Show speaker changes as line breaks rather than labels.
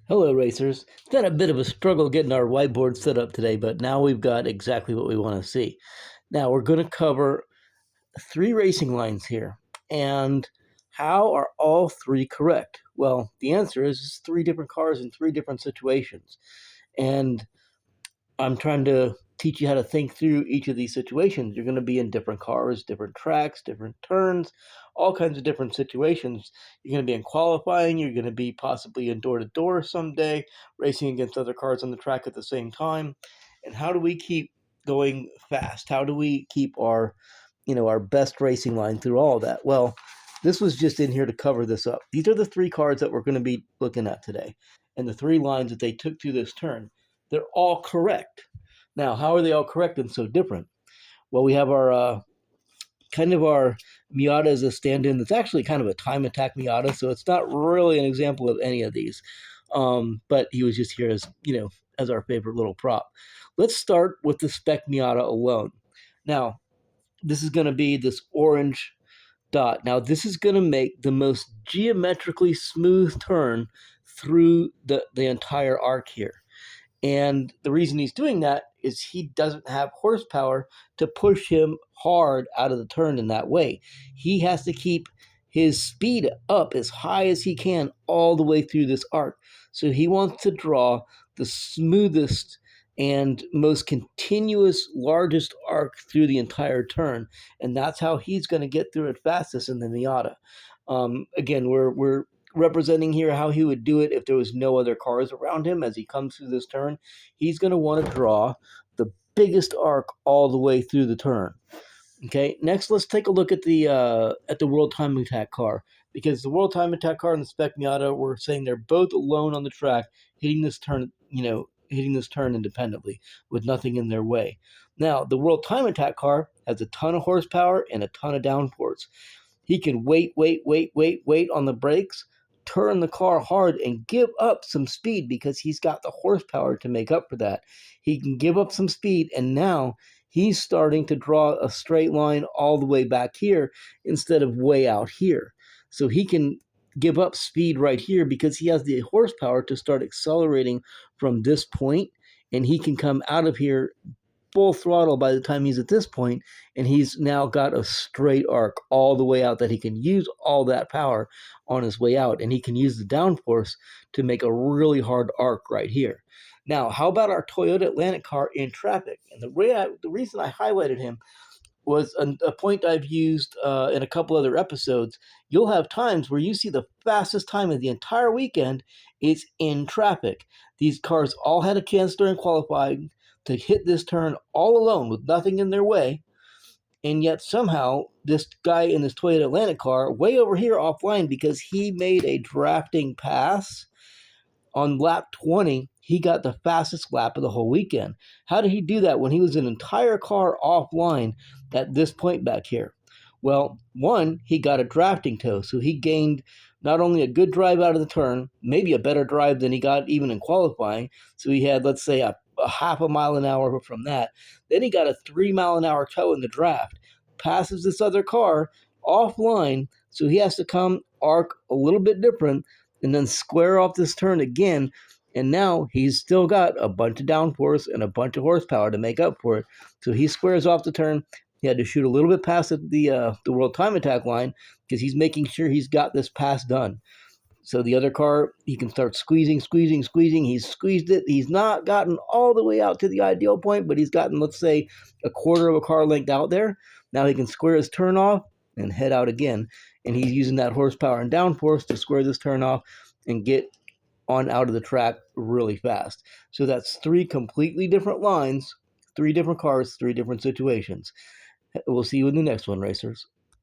Hello, racers. It's been a bit of a struggle getting our whiteboard set up today, but now we've got exactly what we want to see. Now we're going to cover three racing lines here. And how are all three correct? Well, the answer is it's three different cars in three different situations. And I'm trying to teach you how to think through each of these situations. You're going to be in different cars, different tracks, different turns, all kinds of different situations. You're going to be in qualifying. You're going to be possibly in door to door someday, racing against other cars on the track at the same time. And how do we keep going fast? How do we keep our best racing line through all of that? Well, this was just in here to cover this up. These are the three cars that we're going to be looking at today, and the three lines that they took through this turn. They're all correct. Now, how are they all correct and so different? Well, we have our kind of our Miata as a stand-in. That's actually kind of a time attack Miata, so it's not really an example of any of these. But he was just here as our favorite little prop. Let's start with the spec Miata alone. Now, this is going to be this orange dot. Now, this is going to make the most geometrically smooth turn through the entire arc here. And the reason he's doing that is he doesn't have horsepower to push him hard out of the turn in that way. He has to keep his speed up as high as he can all the way through this arc. So he wants to draw the smoothest and most continuous, largest arc through the entire turn. And that's how he's going to get through it fastest in the Miata. Again, we're representing here how he would do it if there was no other cars around him as he comes through this turn. He's going to want to draw the biggest arc all the way through the turn. Okay, next let's take a look at the World Time Attack car, because the World Time Attack car and the Spec Miata, we're saying they're both alone on the track, hitting this turn independently with nothing in their way. Now, the World Time Attack car has a ton of horsepower and a ton of downforce. He can wait on the brakes, turn the car hard, and give up some speed because he's got the horsepower to make up for that. He can give up some speed, and now he's starting to draw a straight line all the way back here instead of way out here. So he can give up speed right here because he has the horsepower to start accelerating from this point, and he can come out of here full throttle by the time he's at this point, and he's now got a straight arc all the way out that he can use all that power on his way out, and he can use the downforce to make a really hard arc right here. Now, how about our Toyota Atlantic car in traffic? And the reason I highlighted him was a point I've used in a couple other episodes. You'll have times where you see the fastest time of the entire weekend is in traffic. These cars all had a chance during qualifying to hit this turn all alone with nothing in their way, and yet somehow this guy in this Toyota Atlantic car way over here offline because he made a drafting pass on lap 20, he got the fastest lap of the whole weekend. How did he do that when he was an entire car offline at this point back here? Well, one, he got a drafting toe, so he gained not only a good drive out of the turn, maybe a better drive than he got even in qualifying. So he had, let's say, a half a mile an hour from that. Then he got a 3 mile an hour toe in the draft, passes this other car offline, so he has to come arc a little bit different and then square off this turn again. And now he's still got a bunch of downforce and a bunch of horsepower to make up for it. So he squares off the turn. He had to shoot a little bit past the World Time Attack line because he's making sure he's got this pass done. So the other car, he can start squeezing. He's squeezed it. He's not gotten all the way out to the ideal point, but he's gotten, let's say, a quarter of a car length out there. Now he can square his turn off and head out again. And he's using that horsepower and downforce to square this turn off and get on out of the track really fast. So that's three completely different lines, three different cars, three different situations. We'll see you in the next one, racers.